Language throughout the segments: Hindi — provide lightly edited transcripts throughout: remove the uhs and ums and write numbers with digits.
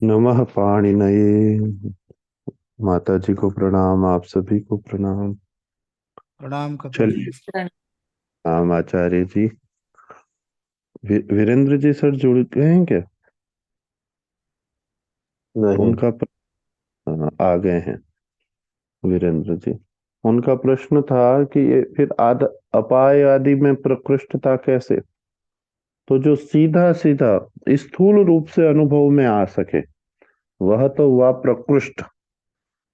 नमः पाणिनये। माता जी को प्रणाम, आप सभी को प्रणाम। प्रणाम कपिल जी। चलिए, राम आचार्य जी। वीरेंद्र जी सर जुड़ गए हैं क्या? नहीं। उनका हाँ, आ गए हैं वीरेंद्र जी। उनका प्रश्न था कि ये फिर अपाय आदि में प्रकृष्टता कैसे? तो जो सीधा सीधा स्थूल रूप से अनुभव में आ सके वह तो हुआ प्रकृष्ट।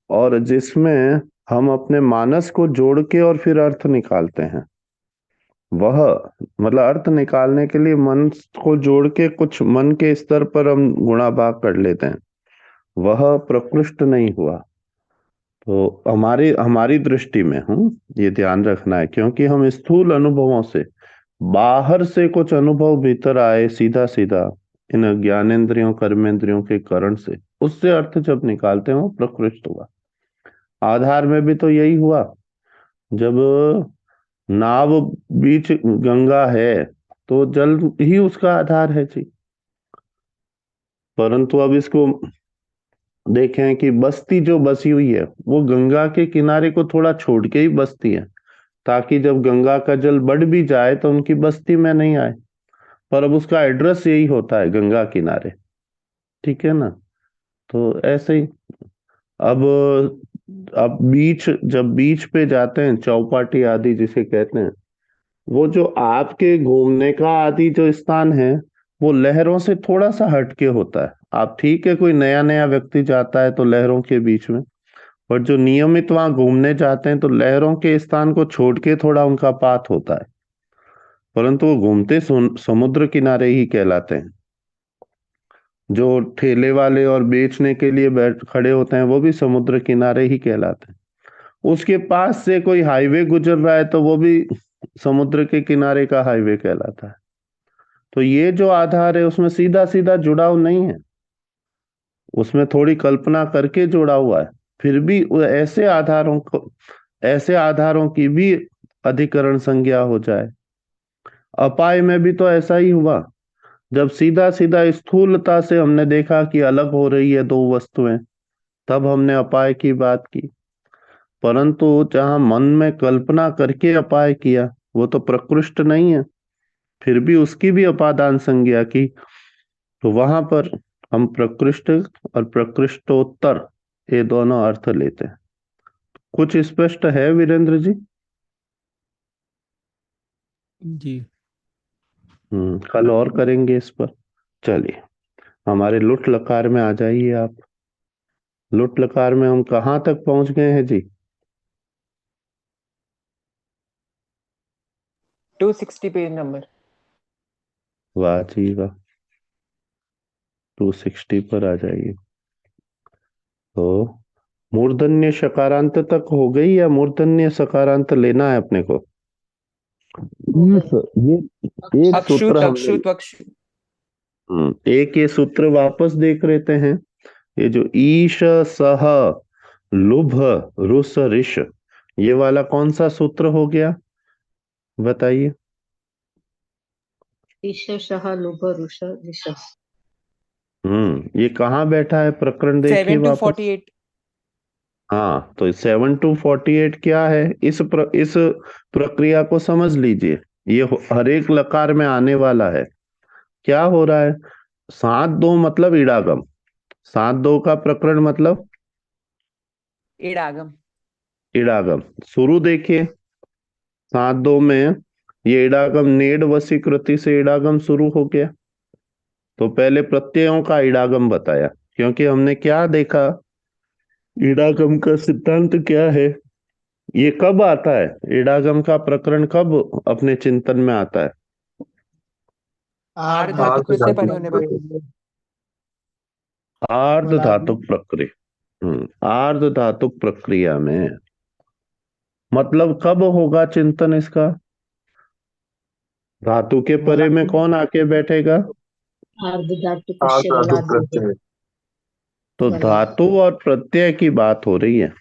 और जिसमें हम अपने मानस को जोड़ के और फिर अर्थ निकालते हैं वह, मतलब अर्थ निकालने के लिए मन को जोड़ के कुछ मन के स्तर पर हम गुणा भाग कर लेते हैं, वह प्रकृष्ट नहीं हुआ। तो हमारी हमारी दृष्टि में ये ध्यान रखना है, क्योंकि हम स्थूल अनुभवों से बाहर से कुछ अनुभव भीतर आए सीधा सीधा इन ज्ञानेंद्रियों कर्मेंद्रियों के कारण से, उससे अर्थ जब निकालते हैं वो प्रकृष्ट हुआ। आधार में भी तो यही हुआ। जब नाव बीच गंगा है तो जल ही उसका आधार है जी। परंतु अब इसको देखें कि बस्ती जो बसी हुई है वो गंगा के किनारे को थोड़ा छोड़ के ही बसती है, ताकि जब गंगा का जल बढ़ भी जाए तो उनकी बस्ती में नहीं आए। पर अब उसका एड्रेस यही होता है, गंगा किनारे। ठीक है ना? तो ऐसे ही अब बीच, जब बीच पे जाते हैं चौपाटी आदि जिसे कहते हैं, वो जो आपके घूमने का आदि जो स्थान है वो लहरों से थोड़ा सा हटके होता है। आप ठीक है, कोई नया नया व्यक्ति जाता है तो लहरों के बीच में, पर जो नियमित वहां घूमने जाते हैं तो लहरों के स्थान को छोड़ के थोड़ा उनका पाथ होता है। परंतु वो घूमते समुद्र किनारे ही कहलाते हैं। जो ठेले वाले और बेचने के लिए बैठ खड़े होते हैं वो भी समुद्र किनारे ही कहलाते हैं। उसके पास से कोई हाईवे गुजर रहा है तो वो भी समुद्र के किनारे का हाईवे कहलाता है। तो ये जो आधार है उसमें सीधा सीधा जुड़ाव नहीं है, उसमें थोड़ी कल्पना करके जुड़ा हुआ है। फिर भी ऐसे आधारों की भी अधिकरण संज्ञा हो जाए। अपाय में भी तो ऐसा ही हुआ। जब सीधा सीधा स्थूलता से हमने देखा कि अलग हो रही है दो वस्तुएं, तब हमने अपाय की बात की। परंतु जहां मन में कल्पना करके अपाय किया वो तो प्रकृष्ट नहीं है, फिर भी उसकी भी अपादान संज्ञा की, तो वहां पर हम प्रकृष्ट और प्रकृष्टोत्तर ये दोनों अर्थ लेते हैं। कुछ स्पष्ट है वीरेंद्र जी? जी। कल और करेंगे इस पर। चलिए, हमारे लुट लकार में आ जाइए आप। लुट लकार में हम कहाँ तक पहुंच गए हैं जी? 260 पेज नंबर। वाह जी वाह, 260 पर आ जाइए। तो मूर्धन्य शकारांत तक हो गई या मूर्धन्य सकारांत लेना है अपने को? ये एक सूत्र अक्षुत हमने, अक्षुत अक्षुत। एक ये सूत्र वापस देख लेते हैं। ये जो ईश सह लुभ रुस ऋष, ये वाला कौन सा सूत्र हो गया बताइए? ईशशः लुभ रुष ऋषः। ये कहाँ बैठा है प्रकरण, देखिए 7 to वापस। 48। हाँ, तो 7 to 48 क्या है? इस प्रक्रिया को समझ लीजिए। ये हर एक लकार में आने वाला है। क्या हो रहा है? 7 2 मतलब इडागम। 7 2 का प्रकरण मतलब इडागम। इडागम। शुरू देखिए, 7 2 में ये इडागम नेड वसीकृति से इडागम शुरू हो गया। तो पहले प्रत्ययों का इडागम बताया, क्योंकि हमने क्या देखा, इडागम का सिद्धांत क्या है, ये कब आता है, इडागम का प्रकरण कब अपने चिंतन में आता है? आर्ध आर्ध धातु आर्थ प्रत्यय धातु परे होने पर। प्रत्यय। आर्ध बलादि। धातुक प्रक्रिया। आर्ध धातुक प्रक्रिया में मतलब कब होगा चिंतन इसका? धातु के परे में बलादि। कौन आके बैठेगा? आर्ध धातु आर्थ कस्य धातु बलादि। प्रत्यय। तो बलादि। धातु और प्रत्यय की बात हो रही है।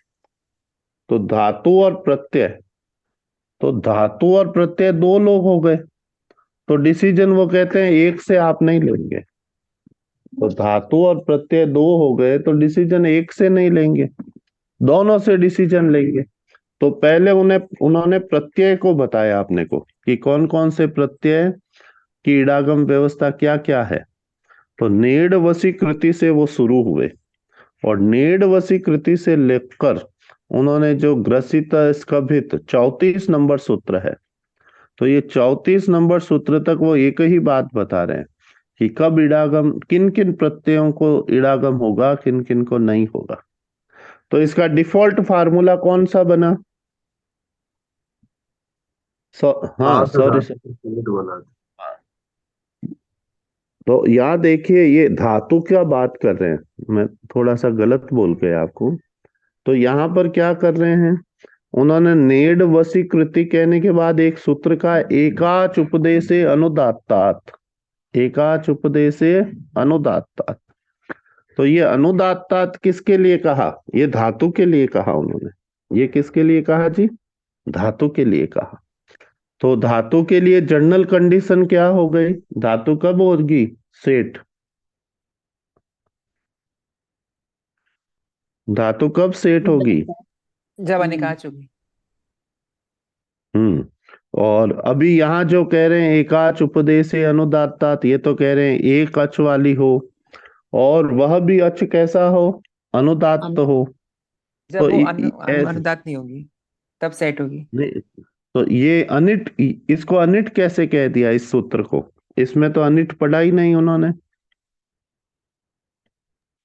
तो धातु और प्रत्यय, तो धातु और प्रत्यय दो लोग हो गए। तो डिसीजन वो कहते हैं एक से आप नहीं लेंगे, तो धातु और प्रत्यय दो हो गए तो डिसीजन एक से नहीं लेंगे, दोनों से डिसीजन लेंगे। तो पहले उन्होंने प्रत्यय को बताया आपने को कि कौन कौन से प्रत्यय की इडागम व्यवस्था क्या क्या है। तो नेड वसी कृति से वो शुरू हुए और नेड वसी कृति से लेकर उन्होंने जो ग्रसित स्कभित 34 नंबर सूत्र है, तो ये 34 नंबर सूत्र तक वो एक ही बात बता रहे हैं कि कब इडागम, किन किन प्रत्ययों को इडागम होगा, किन किन को नहीं होगा। तो इसका डिफॉल्ट फार्मूला कौन सा बना? हाँ सॉरी सर। तो यहाँ देखिए ये धातु क्या बात कर रहे हैं, मैं थोड़ा सा गलत बोल गया आपको। तो यहाँ पर क्या कर रहे हैं, उन्होंने नेड वसी कृति कहने के बाद एक सूत्र का एकाच उपदेशे अनुदात्तात, एकाच उपदेशे अनुदात्तात। तो ये अनुदात्तात किसके लिए कहा? ये धातु के लिए कहा उन्होंने। ये किसके लिए कहा जी? धातु के लिए कहा। तो धातु के लिए जनरल कंडीशन क्या हो गई? धातु कब होगी सेठ? धातु कब सेठ होगी? जब अनिकाच होगी। और अभी यहाँ जो कह रहे हैं एकाच उपदेशे अनुदात्तात, ये तो कह रहे हैं एक अच वाली हो और वह भी अच कैसा हो? अनुदात्त हो। जब तो वो अनुदात नहीं होगी तब सेट होगी। नहीं, तो ये अनिट, इसको अनिट कैसे कह दिया इस सूत्र को? इसमें तो अनिट पढ़ा ही नहीं उन्होंने।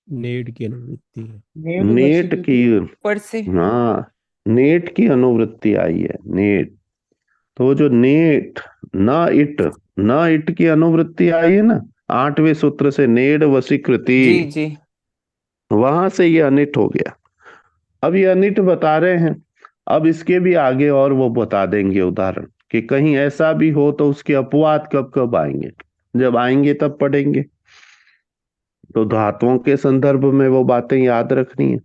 नेड की अनुवृत्ति है। नेट की, ऊपर से हाँ नेट की अनुवृत्ति आई है, नेट। तो वो जो नेट, ना इट, ना इट की अनुवृत्ति आई है ना 8वें सूत्र से, नेड वसीकृति, जी जी। वहां से ये अनिट हो गया। अब ये अनिट बता रहे हैं, अब इसके भी आगे और वो बता देंगे उदाहरण कि कहीं ऐसा भी हो तो उसके अपवाद कब कब आएंगे, जब आएंगे तब पढ़ेंगे। तो धातुओं के संदर्भ में वो बातें याद रखनी है।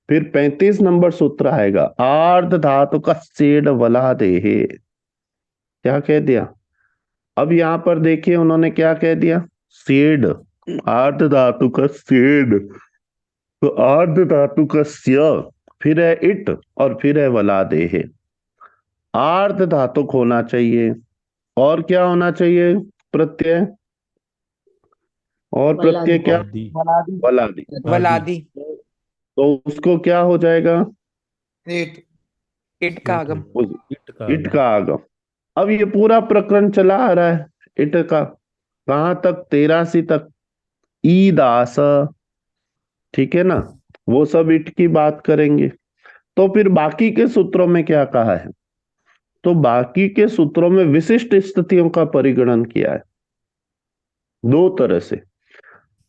फिर 35 नंबर सूत्र आएगा, आर्ध धातु का सेड वला देहे। क्या कह दिया? अब यहां पर देखिए उन्होंने क्या कह दिया, सेड, आर्ध धातु का सेड। तो आर्ध धातु का स्य, फिर है इट और फिर है वला देहे। आर्ध धातुक होना चाहिए और क्या होना चाहिए? प्रत्यय। और प्रत्यय क्या? आदि वलादि। वलादी। तो उसको क्या हो जाएगा? एट इट का आगम। इट का आगम। अब ये पूरा प्रकरण चला आ रहा है इट का, कहां तक? 83 तक। ई दास, ठीक है ना, वो सब इट की बात करेंगे। तो फिर बाकी के सूत्रों में क्या कहा है? तो बाकी के सूत्रों में विशिष्ट स्थितियों का परिगणन किया है दो तरह से।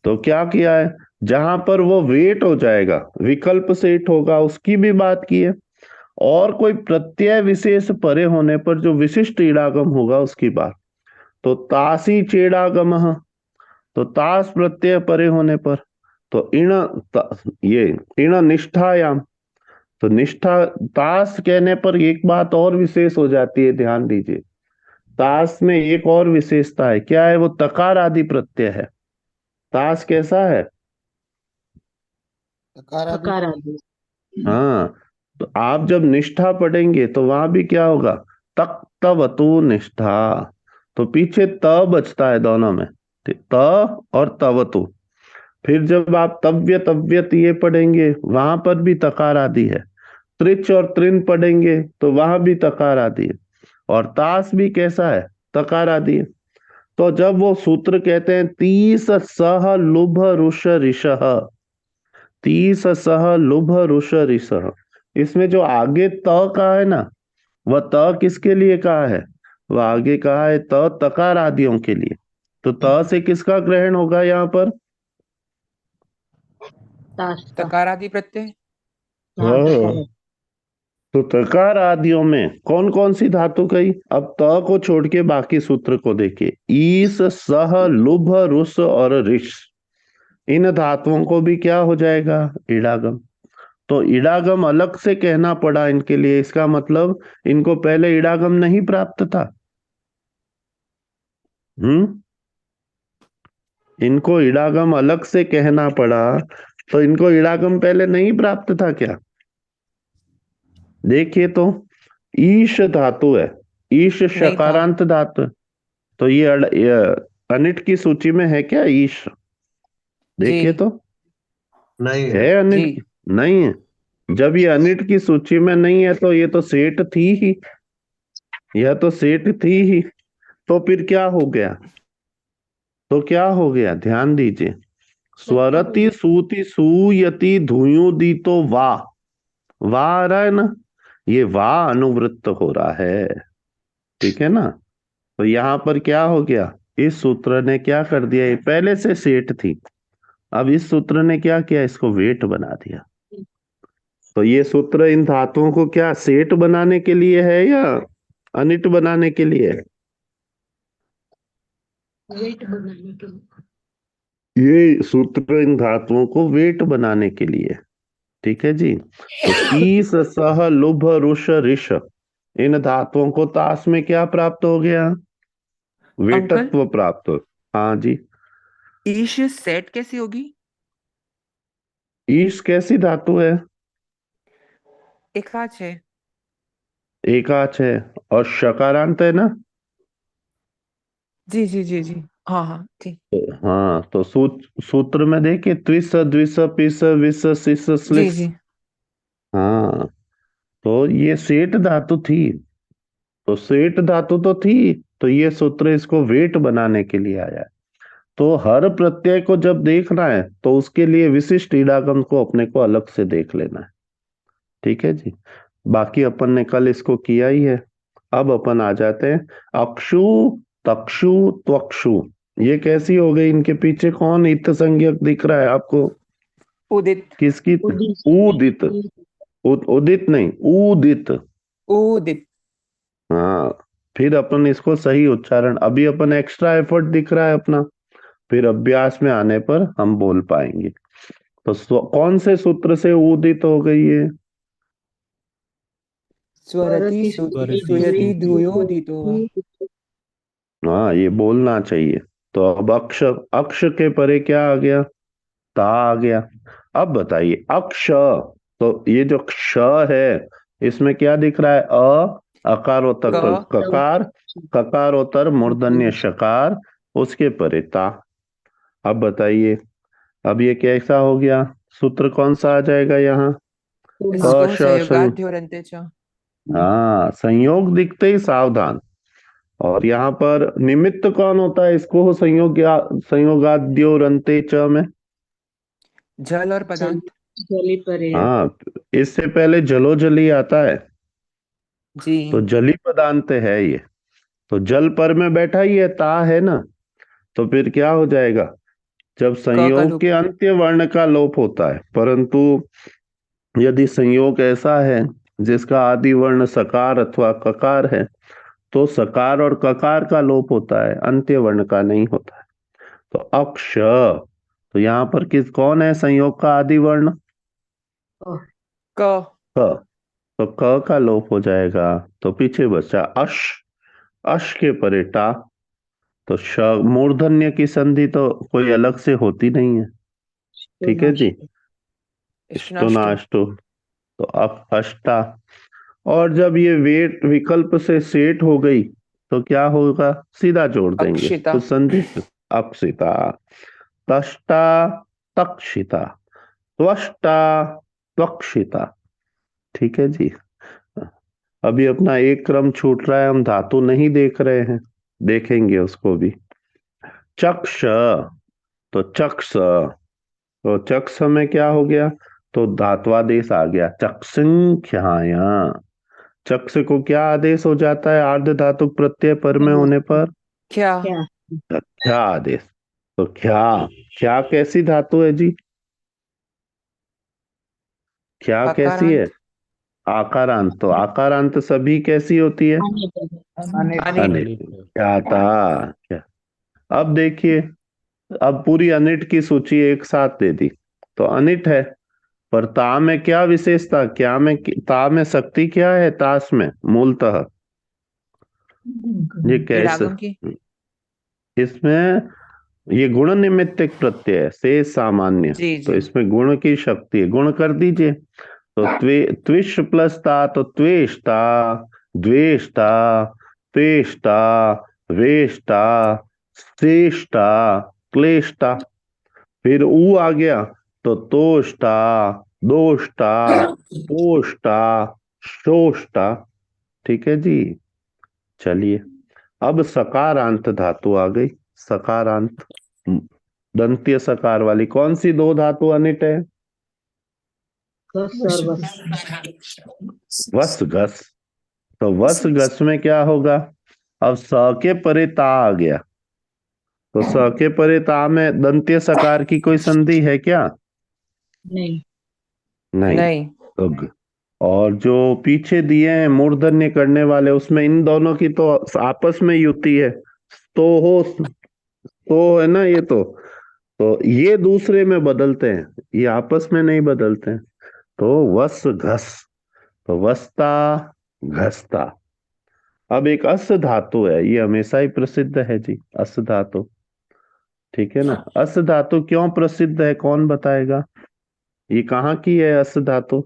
तो क्या किया है, जहां पर वो वेट हो जाएगा, विकल्प सेट होगा, उसकी भी बात की है। और कोई प्रत्यय विशेष परे होने पर जो विशिष्ट इडागम होगा उसकी बात। तो तासी चेडागम, तो तास प्रत्यय परे होने पर। तो ये इण निष्ठायाम, तो निष्ठा, तास कहने पर एक बात और विशेष हो जाती है, ध्यान दीजिए। तास में एक और विशेषता है, क्या है वो? तकार आदि प्रत्यय है। तास कैसा है? तकार आदि। हाँ। तो आप जब निष्ठा पढ़ेंगे तो वहां भी क्या होगा? तक तवतु निष्ठा। तो पीछे त बचता है दोनों में, त और तवतु। फिर जब आप तव्य तव्यत ये पढ़ेंगे वहां पर भी तकार आदि है। त्रिच और त्रिन पढ़ेंगे तो वहां भी तकार आदि है। और तास भी कैसा है? तकार आदि है। तो जब वो सूत्र कहते हैं तीस सह लुभ रुष ऋषः, तीस सह लुभ रुष ऋषः, इसमें जो आगे त का है ना, वह त किसके लिए कहा है? वह आगे कहा है त तकार आदियों के लिए। तो त से किसका ग्रहण होगा यहाँ पर? ताश का। तकार आदि प्रत्यय। हाँ, हाँ। तो तकार आदियों में कौन कौन सी धातु गई? अब त को छोड़ के बाकी सूत्र को देखिए, ईस सह लुभ रुस और ऋष, इन धातुओं को भी क्या हो जाएगा? इडागम। तो इडागम अलग से कहना पड़ा इनके लिए, इसका मतलब इनको पहले इडागम नहीं प्राप्त था। इनको इडागम अलग से कहना पड़ा, तो इनको इडागम पहले नहीं प्राप्त था क्या? देखिए तो ईश धातु है, ईश नहीं था। शकारांत धातु है। तो ये अनिट की सूची में है क्या ईश? देखिए जी तो नहीं है है। अनिट जी की? नहीं है। जब ये अनिट की सूची में नहीं है तो ये तो सेठ थी ही, यह तो सेठ थी ही। तो फिर क्या हो गया? तो क्या हो गया, ध्यान दीजिए। स्वरति सूति सूयति धुयुदी तो वाह, वाह आ रहा है ना, ये वाह अनुवृत्त हो रहा है, ठीक है ना। तो यहां पर क्या हो गया, इस सूत्र ने क्या कर दिया, ये पहले से सेठ थी, अब इस सूत्र ने क्या किया, इसको वेट बना दिया। तो ये सूत्र इन धातुओं को क्या सेठ बनाने के लिए है या अनिट बनाने के लिए है? वेट बनाने के लिए। ये सूत्र इन धातुओं को वेट बनाने के लिए, ठीक है जी। तो कीस सह लुभ रुष ऋष, इन धातुओं को ताश में क्या प्राप्त हो गया, अंकल, वेटत्व प्राप्त हो। हाँ जी। ईश सेट कैसी होगी? ईश कैसी धातु है? एकाच है। एकाच है और शकारांत है ना। जी जी जी जी, हाँ हाँ ठीक। हाँ तो सूत्र में देखिए, त्विस द्विस पिस विस सिस जी स्लिस। जी। हाँ तो ये सेठ धातु थी, तो सेठ धातु तो थी, तो ये सूत्र इसको वेट बनाने के लिए आया है। तो हर प्रत्यय को जब देखना है तो उसके लिए विशिष्ट इडागम को अपने को अलग से देख लेना है, ठीक है जी। बाकी अपन ने कल इसको किया ही है। अब अपन आ जाते हैं अक्षु तक्षु त्वक्षु, ये कैसी हो गई, इनके पीछे कौन इत संज्ञक दिख रहा है आपको? उदित। किसकी? उदित। उदित। उदित नहीं, उदित। उदित। हाँ, फिर अपन इसको सही उच्चारण, अभी अपन एक्स्ट्रा एफर्ट दिख रहा है अपना, फिर अभ्यास में आने पर हम बोल पाएंगे। तो कौन से सूत्र से उदित हो गई है? स्वरति स्वरति सुति सुति स्वरति सुयति सूति धूयो दितो वा। हाँ ये बोलना चाहिए। तो अब अक्ष, अक्ष के परे क्या आ गया, ता आ गया। अब बताइए अक्ष, तो ये जो क्ष है इसमें क्या दिख रहा है, अकारोत्तर क। ककार, ककारोत्तर मूर्धन्य शकार, उसके परे ता। अब बताइए, अब ये कैसा हो गया, सूत्र कौन सा आ जाएगा यहाँ? क इसको श श। संयोगाद्योरन्ते च। हाँ संयोग दिखते ही सावधान। और यहाँ पर निमित्त कौन होता है इसको संयोगाद्योरन्ते च में? जल और पदार्थ। जली परे। हाँ, इससे पहले जलो जली आता है, जी। तो जली पदांत है ये। तो जल पर में बैठा ही है, ता है ना। तो फिर क्या हो जाएगा, जब क का संयोग लोप। के अंत्य वर्ण का लोप होता है, परंतु यदि संयोग ऐसा है जिसका आदि वर्ण सकार अथवा ककार है, तो सकार और ककार का लोप होता है, अंत्य वर्ण का नहीं होता है। तो अक्ष, तो यहाँ पर किस कौन है संयोग का आदि वर्ण? क। क। तो क का लोप हो जाएगा, तो पीछे बचा अश, अश के परे टा। तो श, मूर्धन्य की संधि तो कोई अलग से होती नहीं है, ठीक है जी। इष्टनाष्टो। स्टोनाष्टो, तो अब अष्टा। और जब ये वेट विकल्प से सेट हो गई तो क्या होगा, सीधा जोड़ देंगे अक्षिता। तो संधि अक्षिता, तष्टा तक्षिता, त्वष्टा त्वक्षिता, ठीक है जी। अभी अपना एक क्रम छूट रहा है, हम धातु नहीं देख रहे हैं, देखेंगे उसको भी। चक्ष, तो चक्ष, तो चक्ष में क्या हो गया, तो धात्वादेश आ गया, चक्षुंख्याया। चक्ष को क्या आदेश हो जाता है आर्ध धातुक प्रत्यय पर में होने पर? क्या? क्या? क्या आदेश। तो क्या, क्या कैसी धातु है जी, क्या कैसी है? आकारांत। आकारांत। तो आकारांत सभी कैसी होती है? अनिट। अनिट। अनिट। क्या था, क्या। अब देखिए, अब पूरी अनिट की सूची एक साथ दे दी, तो अनिट है। पर ता में क्या विशेषता, क्या में, ता में शक्ति क्या है, ताश में मूलतः ये कैसे, इडागम की। इसमें ये गुण निमित्तिक प्रत्यय है, से सामान्य, जी तो जी इसमें गुण की शक्ति है, गुण कर दीजिए। तो त्विष प्लस ता, तो त्वेष्टा, द्वेष्टा, पेष्टा, वेष्टा, श्रेष्ठा, क्लेष्टा। फिर ऊ आ गया तो तोष्टा, दोष्टा, पोष्टा, शोष्टा। ठीक है जी। चलिए, अब सकारांत धातु आ गई। सकारांत, दंत्य सकार वाली कौन सी दो धातु अनिट है? घस और बस। वस घस। तो वस घस में क्या होगा? अब स के परे ता आ गया, तो स के परे ता में दंत्य सकार की कोई संधि है क्या? नहीं। नहीं। नहीं। तो और जो पीछे दिए हैं मूर्धन्य करने वाले, उसमें इन दोनों की तो आपस में युति है। तो हो, तो है ना ये तो ये दूसरे में बदलते हैं, ये आपस में नहीं बदलते हैं। तो वस घस, तो वस्ता, घसता। अब एक अस धातु है, ये हमेशा ही प्रसिद्ध है जी, अस धातु। ठीक है ना? अस धातु क्यों प्रसिद्ध है, कौन बताएगा? ये कहाँ की है अस धातु?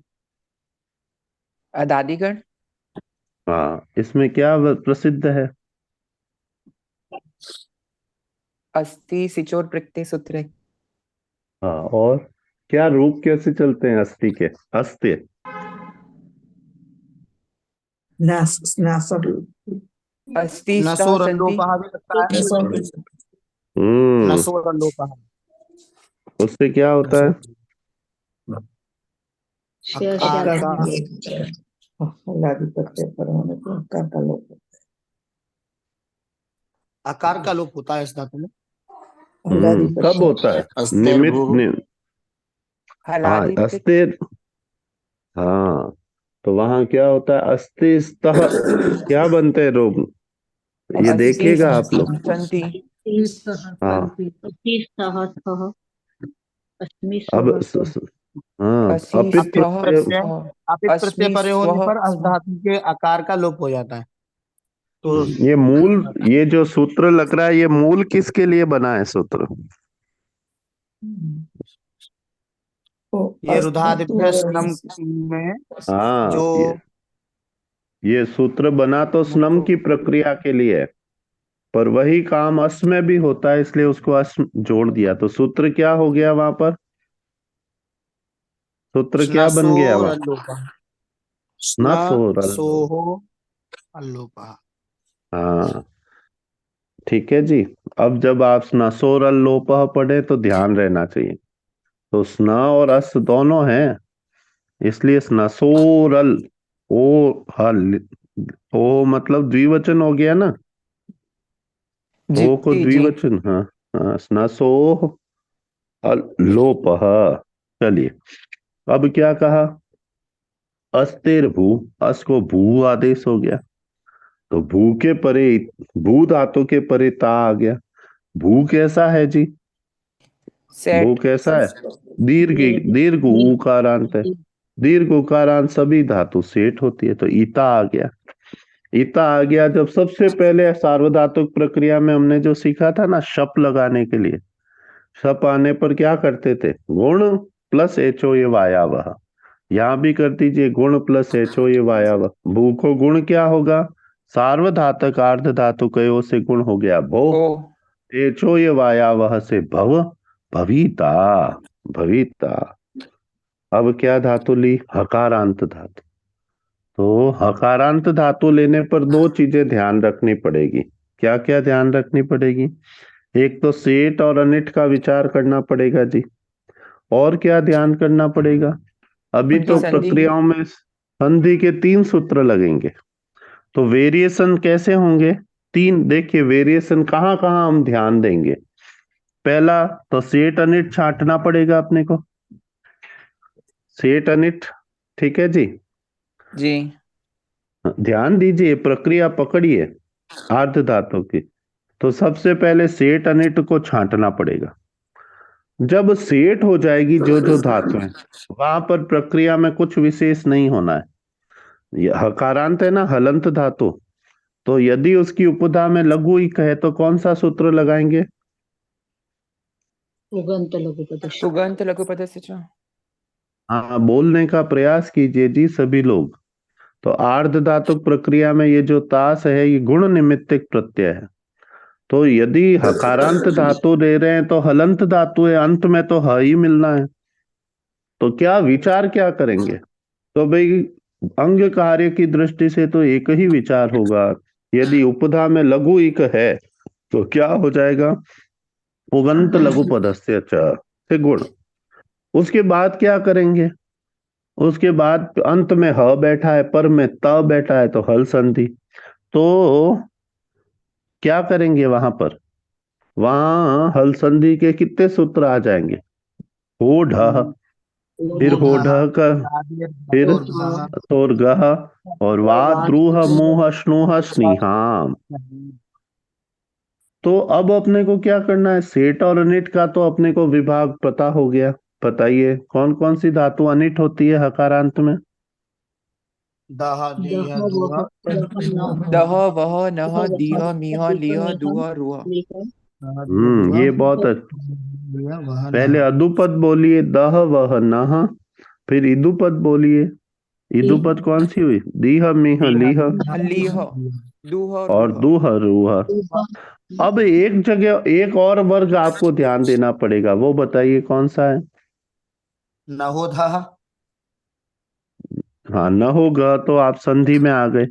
अदादिगण। हाँ, इसमें क्या प्रसिद्ध है? अस्थि सिचोर प्रत्यय सूत्र। हाँ, और क्या रूप कैसे चलते हैं अस्थि के? अस्त्य, अस्थि स्तः नसोर संधि। लोपः भी लगता है। हम्म, नसोर लोपः। उससे क्या होता है? अकार का आकार का लोप होता है इस धातु में। कब होता है? हाँ, हलादि प्रत्यय। अस्थिर। हाँ, तो वहां क्या होता है? अस्तिस्तः क्या बनते हैं रूप? ये अस्थि देखिएगा आप लोग। संधि। हाँ, अस्मि अब स्वः। हाँ, अस्थि अपित अपित स्तः प्रत्यय। प्रत्यय, स्वः। अपित प्रत्यय अस्मि परे होने स्वः पर अस धातु के आकार का लोप हो जाता है। तो ये मूल, ये जो सूत्र लग रहा है, ये मूल किसके लिए बना है सूत्र? ये रुधादिभ्य स्नम में हाँ, जो ये सूत्र बना तो स्नम की प्रक्रिया के लिए है, पर वही काम अस में भी होता है, इसलिए उसको अस जोड़ दिया। तो सूत्र क्या हो गया वहां पर? सूत्र क्या बन गया स्नसोर वहां? अल्लोपः। न स्न सोरल। सोहो अल्लोपः। हाँ, ठीक है जी। अब जब आप स्नसोरल लोपः पढ़े तो ध्यान रहना चाहिए, तो स्न और अस दोनों हैं, इसलिए स्नसोरल। ओ हल, ओ मतलब द्विवचन हो गया ना, जी ओ को जी। द्विवचन। हाँ, हाँ, स्नसो लोपः। चलिए, अब क्या कहा? अस्तिर भू, अस को भू आदेश हो गया, तो भू के परे, भू धातु के परे ता आ गया। भू कैसा है जी? भू सेट। कैसा है? दीर्घ, दीर्घ उकारांत है। दीर्घ उकारांत सभी धातु सेठ होती है, तो ईता आ गया। ईता आ गया। जब सबसे पहले सार्वधातुक प्रक्रिया में हमने जो सीखा था ना, शप लगाने के लिए, शप आने पर क्या करते थे? गुण प्लस एचो ये वायावह। यहां भी कर दीजिए, गुण प्लस एचो ये वायावह। भू को गुण क्या होगा? सार्वधातुक आर्ध धातु कयो से गुण हो गया भो। ओ। एचो ये वायावह से भव, भविता, भविता। अब क्या धातु ली? हकारांत धातु। तो हकारांत धातु लेने पर दो चीजें ध्यान रखनी पड़ेगी। क्या क्या ध्यान रखनी पड़ेगी? एक तो सेठ और अनिट का विचार करना पड़ेगा जी। और क्या ध्यान करना पड़ेगा? अभी उनकी तो संधि। प्रक्रियाओं में संधि के 3 सूत्र लगेंगे, तो वेरिएशन कैसे होंगे? 3, देखिए वेरिएशन कहाँ कहाँ हम ध्यान देंगे। पहला, तो सेठ अनिट छांटना पड़ेगा अपने को, सेठ अनिट। ठीक है जी। जी। ध्यान दीजिए, प्रक्रिया पकड़िए आर्ध धातु की। तो सबसे पहले सेठ अनिट को छांटना पड़ेगा। जब सेठ हो जाएगी जो जो धातु है, वहां पर प्रक्रिया में कुछ विशेष नहीं होना है। ये हकारांत है ना, हलंत धातु, तो यदि उसकी उपधा में लघु इक है तो कौन सा सूत्र लगाएंगे? उगंत लघुपदश्च। उगंत लघुपदस्य च। हाँ, बोलने का प्रयास कीजिए जी सभी लोग। तो आर्ध धातुक प्रक्रिया में ये जो तास है ये गुण निमित्तिक प्रत्यय है। तो यदि हकारांत धातु दे रहे हैं तो हलंत धातु है, अंत में तो ह ही मिलना है। तो क्या विचार क्या करेंगे? तो भाई अंग कार्य की दृष्टि से तो एक ही विचार होगा। यदि उपधा में लघु इक है तो क्या हो जाएगा? उगंत लघु पदस्य च से गुण। उसके बाद क्या करेंगे? उसके बाद अंत में ह बैठा है, पर में त बैठा है, तो हल संधि। तो क्या करेंगे वहां पर? वहां हल संधि के कितने सूत्र आ जाएंगे? हो ढह, फिर हो ढह का, फिर तोर्गह, और वा द्रूह मुह स्नुह स्निहाम। तो अब अपने को क्या करना है? सेट और अनिट का तो अपने को विभाग पता हो गया। बताइए कौन कौन सी धातु अनिट होती है हकारांत में? दह दीह दह दुह वह दह न दह वह नह दह दीह वह मीह दीह लीह मीह दूह रुह। लीह ये बहुत वह पहले नह अदुपद बोलिए, दह वह नह, फिर इदुपद बोलिए। इदुपद कौन सी हुई? दीह मीह लीह लीह दूह और रुह। दूह रूह। अब एक जगह एक और वर्ग आपको ध्यान देना पड़ेगा, वो बताइए कौन सा है? नहोधः। हाँ, न होगा तो आप संधि में आ गए।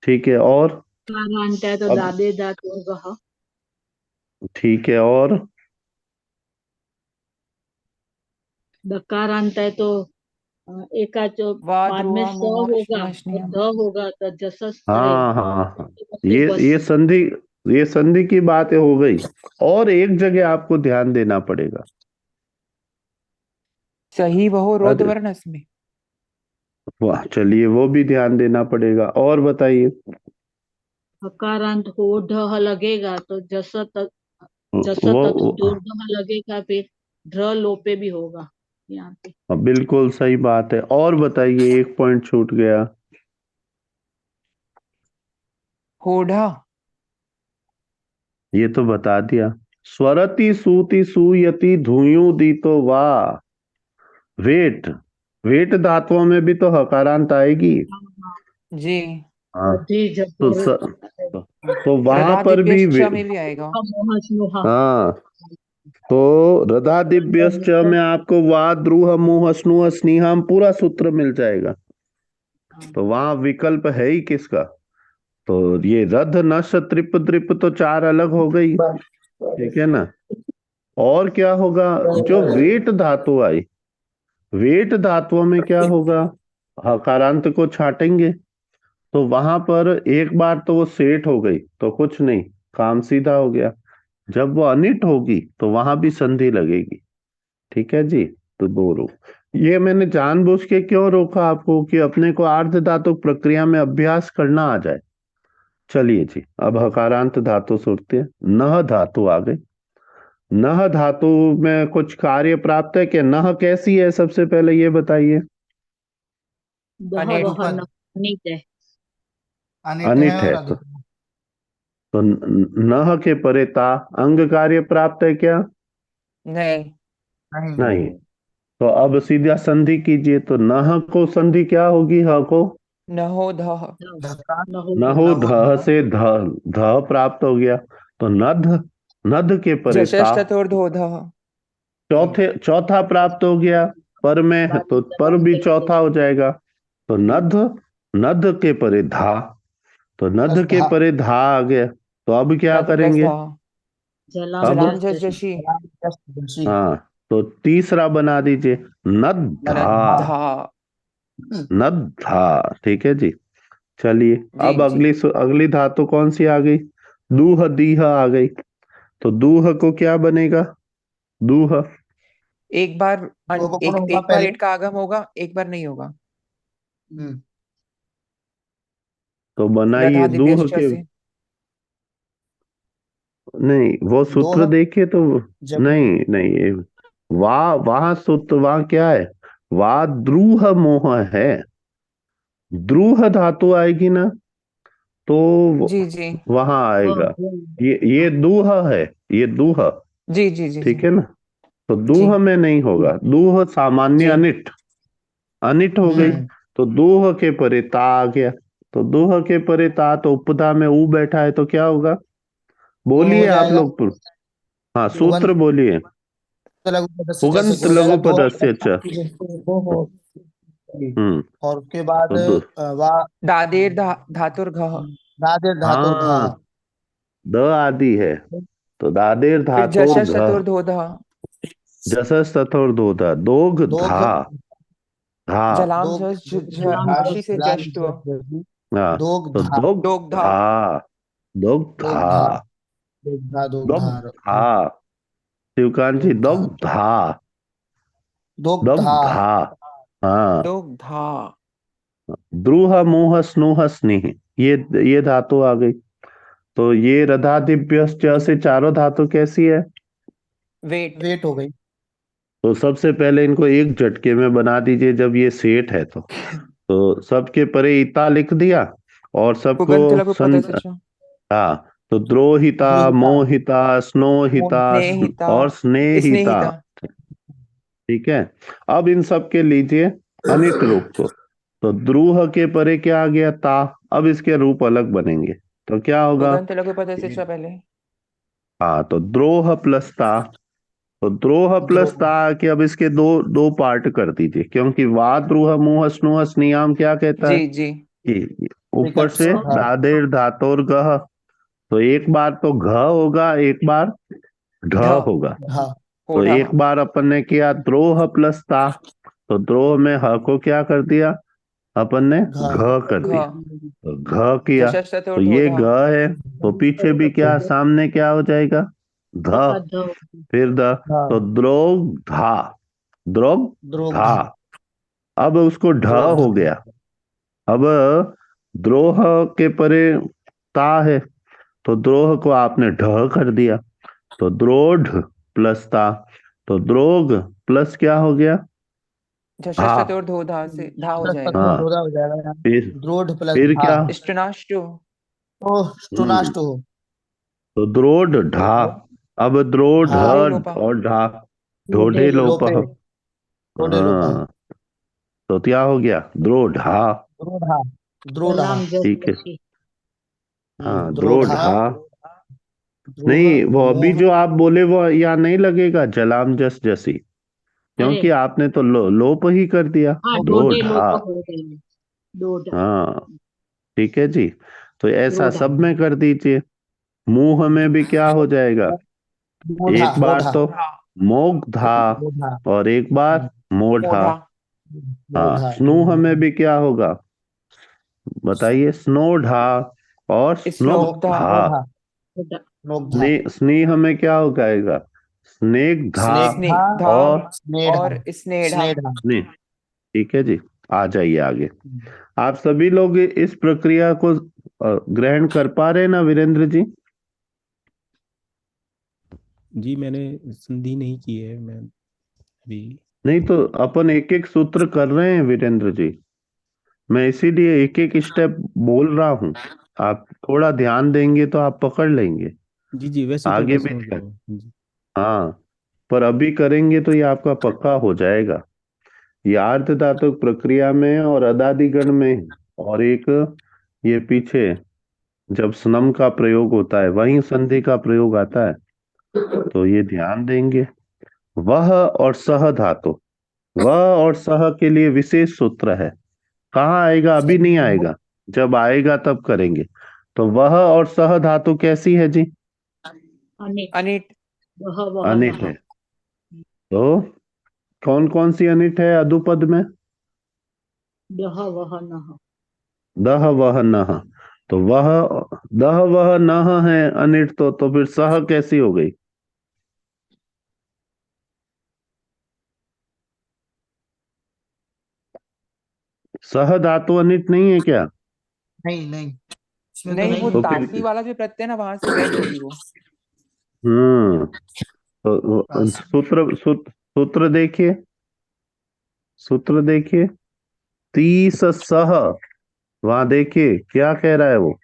ठीक है, और कारांत है तो अब दादे दात और गह। ठीक है, और दकारांत है तो एका जो वा बाद में द्रुह स मुह होगा स्नुह और स्नेहम। ध होगा तो जसस हाँ रहेगा। हाँ हाँ, तो बस ये संधि की बात हो गई। और एक जगह आपको ध्यान देना पड़ेगा। सही वहो रोद अरे वर्णस्मि। वाह, चलिए वो भी ध्यान देना पड़ेगा। और बताइए। हकारांत हो ढ लगेगा तो जस तत् वो दूर्धह लगेगा, फिर ध्र लोपे भी होगा यहाँ पे। बिल्कुल सही बात है। और बताइए, एक पॉइंट छूट गया। होढ़ा। ये तो बता दिया। स्वरति सूति सूयति धुयु दी तो वाह। वेट, वेट धातुओं में भी तो हकारांत आएगी। जी। हाँ, अधि तो जबर तो वहां रदा पर भी दिव्यश्च में भी आएगा। मोह स्नुहा। हाँ, तो रदादिभ्यश्च में आपको वा द्रुह मुह स्नुह स्निहम पूरा सूत्र मिल जाएगा। तो वहां विकल्प है ही किसका? तो ये रध नश त्रिप द्रिप तो चार अलग हो गई। ठीक है ना? और क्या होगा? जो वेट धातु आई, वेट धातुओं में क्या होगा? हकारांत को छाटेंगे तो वहां पर एक बार तो वो सेठ हो गई तो कुछ नहीं, काम सीधा हो गया। जब वो अनिट होगी तो वहां भी संधि लगेगी। ठीक है जी? तो दो रोक। ये मैंने जानबूझ के क्यों रोका आपको कि अपने को आर्ध धातुक प्रक्रिया में अभ्यास करना आ जाए। चलिए जी, अब हकारांत धातु सुनते हैं। नह धातु आ गई। नह धातु में कुछ कार्य प्राप्त है कि नह कैसी है? सबसे पहले ये बताइए। दह अनिट। वह न नीत है। अनिट है अनिट और है अधिक। तो नह के परे ता अंग कार्य प्राप्त है क्या? नहीं। नहीं। नहीं। तो अब सीधा संधि कीजिए, तो नह को संधि क्या होगी? ह को नहो धह। धक्का न हो नहो ध नहोधः। से ध, ध प्राप्त हो गया। तो नध, नध के परे ता जशस्तथोर्धोधः। चौथा प्राप्त हो गया। पर में है तो पर भी चौथा हो जाएगा। तो नध, नध के परे धा, तो नध के अस्धा। परे धा आ गया। तो अब क्या नद प्लस करेंगे? धा। अब जलाम जलाम जस जस जशी। जशी। जशी। हाँ, तो तीसरा बना दीजिए, नद्धा। नद्धा। नद्धा। नद्धा। ठीक है जी? चलिए, जी अब जी। अगली धातु कौन सी आ गई? दूह दीह आ गई। तो दूह को क्या बनेगा? दूह एक बार दो को कौन एक होगा एक बार पहले? ईट का आगम होगा, एक बार नहीं होगा। हम्म। तो बनाइए दूह रधादिभ्यश्च के। से। नहीं, वो सूत्र दोह देखिए तो। जब नहीं नहीं, वाह, वहां सूत्र वहां क्या है? वाह द्रूह मोह है। द्रूह धातु आएगी ना, तो जी जी। वहां हाँ, आएगा। हाँ, ये दूह है, ये दूह। जी जी जी जी। ठीक है ना? तो जी दूह में नहीं होगा, दूह सामान्य जी अनिट, अनिट हो गई। हम्म तो दूह के परे ता आ गया, तो दूह के परे ता, तो उपधा में ऊ बैठा है, तो क्या होगा? वो हो बोलिए आप जाएगा लोग। हाँ, सूत्र उगंत बोलिए। लघु पदस्य जैसे उगंत हो लघु जाएगा दो पदस्य च। वो हो हम्म। और उसके बाद तो दो, वा दादेर धातुर्घः। दादे धातुर धा हाँ, द आदि है, तो दादेर फिर धातुर जशस घ, चतुर्धोधः। जसस तथोर दोधा, दोग दोघ धा, धा। जलाम दोग जस धा आशी से लाम जश्त्व। हाँ, दोग तो धा दोग दोग्धा। धा, दोग दोग धा धा, दोग दोग धा धा। शिवकांत जी, दोग धा दोग धा, दोग दोग धा धा। हाँ, दोग्धा। द्रुह मुह स्नुह स्नेह, ये धातु आ गई। तो ये रधादिभ्य से चारों धातु कैसी है? वेट। वेट हो गई तो सबसे पहले इनको एक झटके में बना दीजिए, जब ये सेठ है तो सबके परे इता लिख दिया, और सबको पुगंत लघु सन। पदस्य च। हाँ, तो द्रोहिता, द्रोहिता मोहिता, स्नोहिता, मोहिता स्नेहिता। और स्नेहिता। स्नेहिता। ठीक है। अब इन सब के लीजिए अनिट रूप को। तो द्रूह के परे क्या आ गया? ता। अब इसके रूप अलग बनेंगे, तो क्या होगा? पुगंत लघु पदस्य च पहले। हाँ, तो द्रोह प्लस ता। तो द्रोह प्लस द्रोह ता कि अब इसके दो दो पार्ट कर दीजिए, क्योंकि वा द्रोह मुह स्नुह स्नियाम क्या कहता जी है जी कि ऊपर निकट से धा दादेर धातोर गह। तो एक बार तो घ होगा, एक बार ढ ध होगा। धा तो होढ़ा। एक बार अपन ने किया द्रोह प्लस ता, तो द्रोह में ह को क्या कर दिया? अपन ने घा घ कर घ। दिया। तो घ किया, जशस तो ये चतुर्धोधा। घ है, तो पीछे भी क्या सामने क्या हो जाएगा? ध। एकाध ध फिर द, धा तो द्रोग धा, द्रोग द्रोग धा। धा अब उसको ढ द्रोग धा हो गया। अब द्रोह के परे ता है, तो द्रोह को आपने ढ कर दिया, तो द्रोढ़ प्लस ता, तो द्रोग प्लस क्या हो गया? जशस धा। चतुर्धोधा से धा हो प्लस जाएगा। तत्व हाँ, द्रोधा हो जाएगा यहाँ फिर द्रोढ़ प्लस फिर धा क्या? इष्टनाष्टु। तो हम्म, स्टुनाष्ट हो तो द्रोढ़ ढा। अब द्रोढ़ धा ढोढ़े लोपा। और ढा, ढोढे ढोढ़े लोप। लोपे ढोढ़े लोपा हाँ, तो क्या हो गया? द्रोढ़ा। द्रोढ़ा द्रोढ़ा सलाम जस ठीक है। जसी हाँ, द्रोढ़ा द्रोढ़ा। द्रोह नहीं, वो अभी मोह जो आप बोले वो यहाँ नहीं लगेगा, जलाम जस जसी, अरे क्योंकि आपने तो लोप ही कर दिया। हाँ ढोढे द्रोढ़ा। लोप हो गए डोड हाँ, ठीक है जी। तो ऐसा द्रोढ़ा सब में कर दीजिए। मुंह में भी क्या हो जाएगा? मोढ़ा एक बार मोढ़ा तो मोग धा, मोढ़ा और एक बार मोढ़ा। मोढ़ा। हाँ, मोढ़ा स्नूह में भी क्या होगा? बताइए। स्नोढ़ा और स्नोग्धा। स्नुग्धा। नोढ़ा ढोढा नोगधा स्नेह में क्या हो जाएगा? स्नेग्धा स्नेग्धा स्निग्धा। और स्नेढ़ा और स्नेढ़ा। स्नेढ़ा स्नेह। ठीक है जी। आ जाइए आगे। आप सभी लोग इस प्रक्रिया को ग्रहण कर पा रहे हैं ना वीरेंद्र जी? जी मैंने संधि नहीं की है, मैं अभी। नहीं, तो अपन एक एक सूत्र कर रहे हैं वीरेंद्र जी। मैं इसीलिए एक एक स्टेप बोल रहा हूँ। आप थोड़ा ध्यान देंगे तो आप पकड़ लेंगे। जी जी, वैसे तो आगे मैं भी समझ रहा हूँ जी। हाँ, पर अभी करेंगे तो ये आपका पक्का हो जाएगा। ये आर्ध धातुक प्रक्रिया में और अदादिगण में, और एक ये पीछे जब स्नम का प्रयोग होता है वहीं संधि का प्रयोग आता है, तो ये ध्यान देंगे। वह और सह धातु, वह और सह के लिए विशेष सूत्र है। कहाँ आएगा? अभी नहीं आएगा, जब आएगा तब करेंगे। तो वह और सह धातु कैसी है जी? अनिट अनिट। वह अनिट नह है। तो कौन कौन सी अनिट है अदुपद में? दह वह नह दह वह नह। तो वह, दह वह नह है अनिट, तो फिर सह कैसी हो गई? सह धातु अनिट नहीं है क्या? नहीं नहीं इसमें तो नहीं, वो नहीं तो है ताती फिर वाला जो प्रत्यय ना वहां से वेट होगी वो। हम्म, तो पास सूत्र देखिए, सूत्र देखिए। तीस सह, वहां देखिए क्या कह रहा है वो,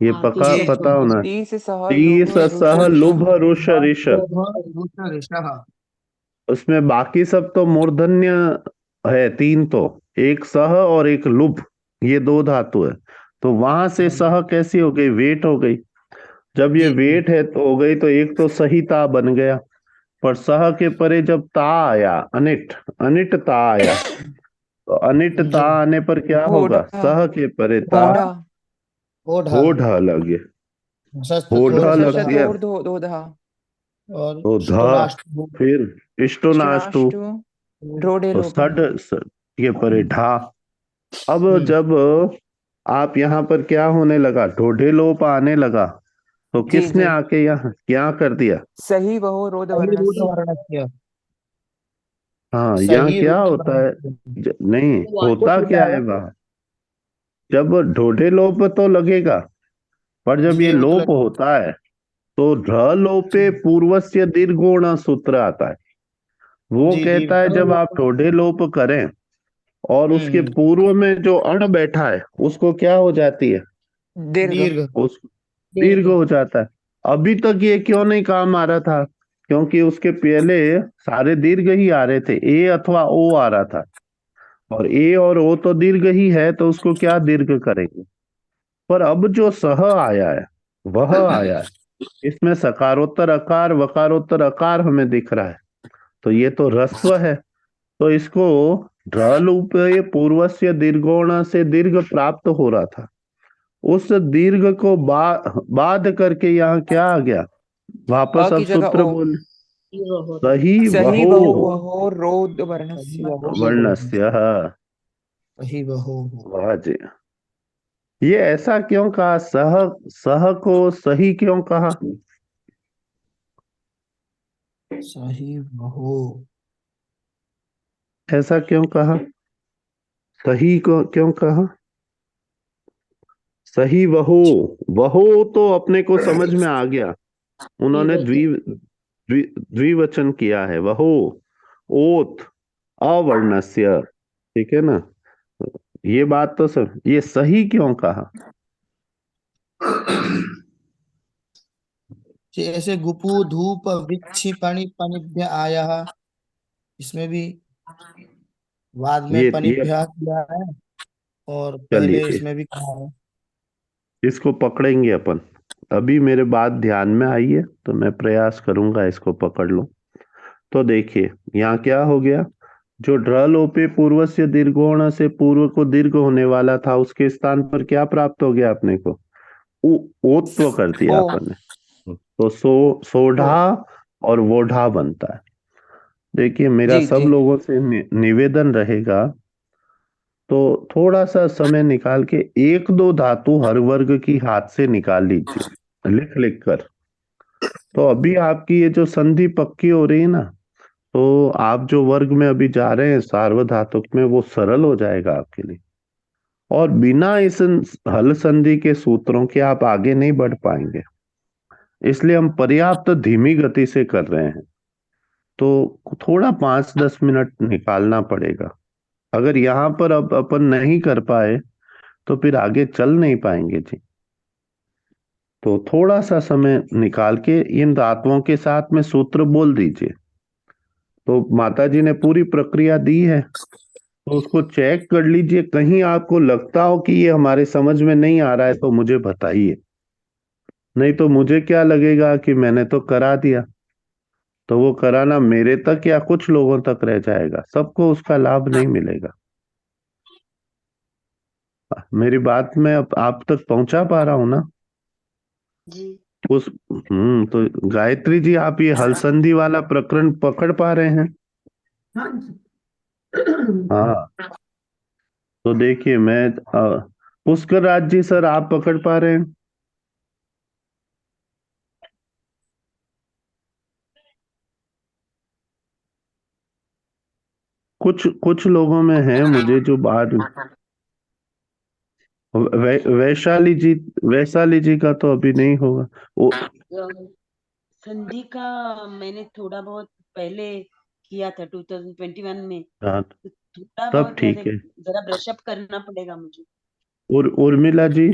ये हाँ पका तीसरा तीस पता होना। तीस सह लुभ तीस रुष सह ऋष। लुभ रुष ऋष। लोभ रुष ऋषः उसमें बाकी सब तो मूर्धन्य है, तीन तो, एक सह और एक लुभ, ये दो धातु है। तो वहां से सह कैसी हो गई, वेट हो गई। जब ये जी जी वेट है तो हो गई, तो एक तो सही ता बन गया। पर सह के परे जब ता आया, अनिट, अनिट ता आया, तो अनिट ता जी। आने पर क्या होगा, होड़ा सह के परे ता होड़ा ओढ़ा। हो ढ लग गया, शस्त्र हो ढ थोर लग ढा गया, शतोर दो दोधा और तो ध, ष्टोनाष्ट फिर इष्टोनाष्टु, इष्टनाष्टु ड्रोडे तो लोपः के परे ढा। अब जब आप यहाँ पर क्या होने लगा, ढोढे लोप आने लगा, तो जी किसने जी आके यहाँ क्या कर दिया। सही वहो रोद सही रूढ़ वर्णस्य वर्णस्य। हाँ, यहाँ सही क्या रूढ़ होता है, वर्णस्य। नहीं वो वो होता छूटा क्या है। है वहां, जब ढोढे लोप तो लगेगा, पर जब ये जी वो तो लोप होता है तो ढ लोपे पूर्वस्य दीर्घोण सूत्र आता है। वो जी जी कहता है जब आप ढोढे लोप करें और उसके हम्म। पूर्व में जो अण बैठा है उसको क्या हो जाती है, दीर्घ दीर्घ। उस दीर्घ दीर्घ। हो जाता है। अभी तक ये क्यों नहीं काम आ रहा था, क्योंकि उसके पहले सारे दीर्घ ही आ रहे थे, ए अथवा ओ आ रहा था, और ए और ओ तो दीर्घ ही है, तो उसको क्या दीर्घ करेंगे। पर अब जो सह आया है, वह आया है, इसमें सकारोत्तर अकार वकारोत्तर अकार हमें दिख रहा है, तो ये तो ह्रस्व है। तो इसको ढ्रलूप पूर्वस्य दीर्घोण से दीर्घ प्राप्त हो रहा था, उस दीर्घ को बाध करके यहाँ क्या आ गया, अ वापस अब की जगह सूत्र ओ बोल, दीर्घ हो रहा है। सही सही वहो वहो वहो रोद सही वर्णस्य वहो। वर्णस्य। सही वहो। वाह जी। ये ऐसा क्यों कहा, सह, सह को सही क्यों कहा, सही वहो। ऐसा क्यों कहा, सही को क्यों कहा, सही वहो, वहो तो अपने को समझ में आ गया, उन्होंने द्विवचन। द्विवचन किया है, वहो, ओत, अवर्णस्य, ठीक है ना। ये बात तो सर, ये सही क्यों कहा, जैसे गुपु धूप वृक्षि पानी पानिभ्य आया। इसमें भी बाद में ये पानिभ्य किया है और पहले चलिए, इसमें भी कहा है। इसको पकड़ेंगे अपन। अभी मेरे बात ध्यान में आई है तो मैं प्रयास करूंगा इसको पकड़ लूं। तो देखिए, यहाँ क्या हो गया, जो ड्र लोपे पूर्व से दीर्घोण से पूर्व को दीर्घ होने वाला था, उसके स्थान पर क्या प्राप्त हो गया अपने को, ओत्व कर दिया ओ अपन ने, तो ओ सोढ़ा और वोढ़ा बनता है। देखिए, मेरा जी सब जी लोगों से निवेदन रहेगा, तो थोड़ा सा समय निकाल के एक दो धातु हर वर्ग की हाथ से निकाल लीजिए, लिख लिख कर। तो अभी आपकी ये जो संधि पक्की हो रही है ना, तो आप जो वर्ग में अभी जा रहे हैं सार्वधातुक में, वो सरल हो जाएगा आपके लिए। और बिना इस हल संधि के सूत्रों के आप आगे नहीं बढ़ पाएंगे, इसलिए हम पर्याप्त धीमी गति से कर रहे हैं। तो थोड़ा 5-10 मिनट निकालना पड़ेगा। अगर यहाँ पर अब अपन नहीं कर पाए तो फिर आगे चल नहीं पाएंगे जी। तो थोड़ा सा समय निकाल के इन धातुओं के साथ में सूत्र बोल दीजिए। तो माता जी ने पूरी प्रक्रिया दी है, तो उसको चेक कर लीजिए, कहीं आपको लगता हो कि ये हमारे समझ में नहीं आ रहा है तो मुझे बताइए, नहीं तो मुझे क्या लगेगा कि मैंने तो करा दिया, तो वो कराना मेरे तक या कुछ लोगों तक रह जाएगा, सबको उसका लाभ नहीं मिलेगा। मेरी बात मैं अब आप तक पहुंचा पा रहा हूं ना। जी। उस तो गायत्री जी, आप ये हल संधि वाला प्रकरण पकड़ पा रहे हैं। हाँ, तो देखिए मैं पुष्कर राज जी सर, आप पकड़ पा रहे हैं। कुछ कुछ लोगों में है मुझे जो बाद, वैशाली जी, वैशाली जी का तो अभी नहीं होगा वो। संधि का मैंने थोड़ा बहुत पहले किया था 2021 में, हाँ, तो थोड़ा तब बहुत ठीक ऐसे है। जरा ब्रशअप करना पड़ेगा मुझे। उर्मिला जी,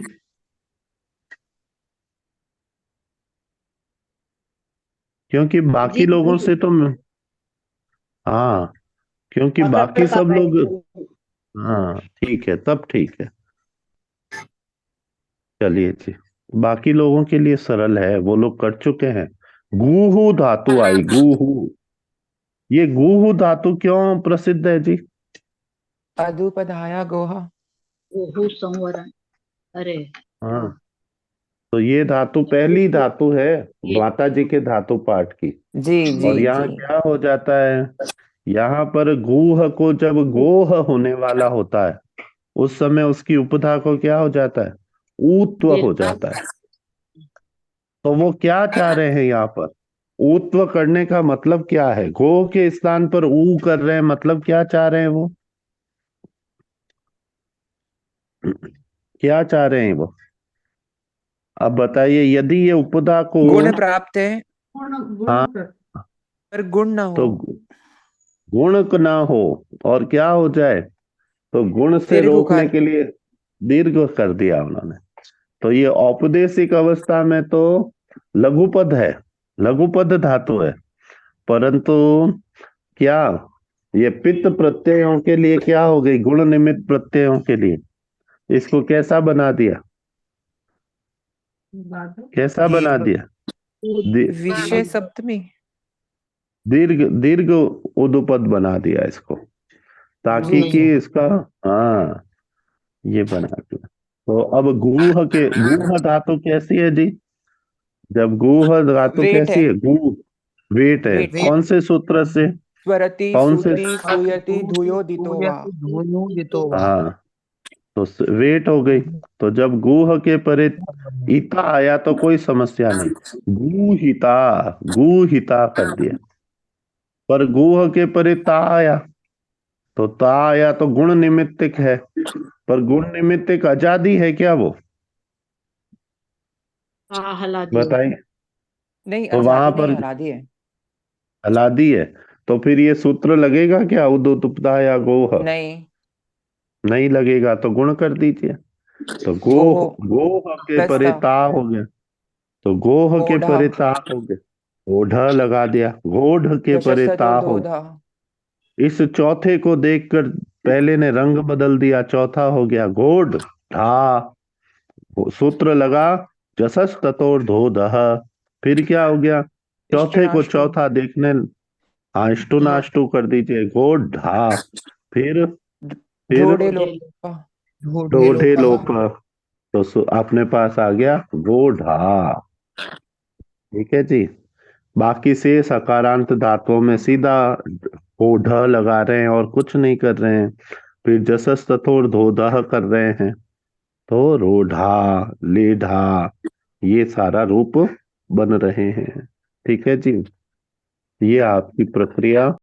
क्योंकि जी बाकी लोगों बोलिए। से तो हाँ, क्योंकि अगर बाकी का सब लोग, बैठ- हाँ ठीक है, तब ठीक है। चलिए जी, बाकी लोगों के लिए सरल है, वो लोग कर चुके हैं। गूहू धातु आई, गूहू। ये गूहू धातु क्यों प्रसिद्ध है जी? अधुपधाया गोहा। गोहु संवरण। अरे हाँ, तो ये धातु पहली धातु है ये माता जी के धातु पाठ की। जी जी और यहाँ जी। क्या हो जाता है, यहाँ पर गूह को जब गोह होने वाला होता है, उस समय उसकी उपधा को क्या हो जाता है, ऊत्व हो दीर्घ जाता है। तो वो क्या चाह रहे हैं यहाँ पर, ऊत्व करने का मतलब क्या है, गो के स्थान पर ऊ कर रहे हैं, मतलब क्या चाह रहे हैं वो, क्या चाह रहे हैं वो? अब बताइए, यदि ये उपदा को, गुण प्राप्त है हाँ, पर गुण न तो हो। गुण ना हो और क्या हो जाए, तो गुण से दीर्घ रोकने उकार। के लिए दीर्घ कर दिया उन्होंने। तो ये औपदेशिक अवस्था में तो लघुपद है, लघुपद धातु है, परंतु क्या ये पित्त प्रत्ययों के लिए क्या हो गई, गुण निमित्त प्रत्ययों के लिए इसको कैसा बना दिया, कैसा बना दिया, विषय सप्तमी। दीर्घ दीर्घ उदुपद बना दिया इसको, ताकि जी कि इसका, हाँ, ये बना दिया। तो अब गूह धातु कैसी है जी? जब गूह धातु वेट है। कैसी है, गूह वेट है, वेट। कौन से सूत्र से, स्वरति कौन से, सूति सूयति धूयो दितो वा। धूयो दितो वा। हाँ, तो वेट हो गई। तो जब गूह के परे ईता आया तो कोई समस्या नहीं, गूहिता, गूहिता कर दिया। पर गूह के परे ता आया, तो ता आया तो गुण निमित्तिक है, पर गुण निमित्तिक आजादी है क्या वो, हलादी। बताइए? नहीं, तो वहां आजादी नहीं, पर हलादी है। हलादी है, तो फिर ये सूत्र लगेगा क्या, उदुतुप्ता या गोह? नहीं। नहीं लगेगा, तो गुण कर दीजिए। तो गोह, गोहो गोह के प्लस परे था। ता हो गया, तो गोह के ओढ़ा। परे ता हो गया, ओढ़ लगा दिया, गोढ़ के परे ता हो। चतुर्धोधा। इस चौथे को देखकर पहले ने रंग बदल दिया, चौथा हो गया गोढ़ ढा, सूत्र लगा जसस ततोर धो दह। फिर क्या हो गया, चौथे को इष्टनाष्टो। चौथा देखने, अष्टु नाष्टु कर दीजिए, गोढ़ ढा। फिर फिर ढोड़े ढोढे लोपा। ढूढ़े ढोढे लोपः। लोप, तो अपने पास आ गया गोढ़ा। ठीक है जी, बाकी से सकारांत धातुओं में सीधा ओ ढ लगा रहे हैं और कुछ नहीं कर रहे हैं, फिर जसस तथोर धोदह कर रहे हैं, तो रोढ़ा, लेढ़ा, ये सारा रूप बन रहे हैं। ठीक है जी, ये आपकी प्रक्रिया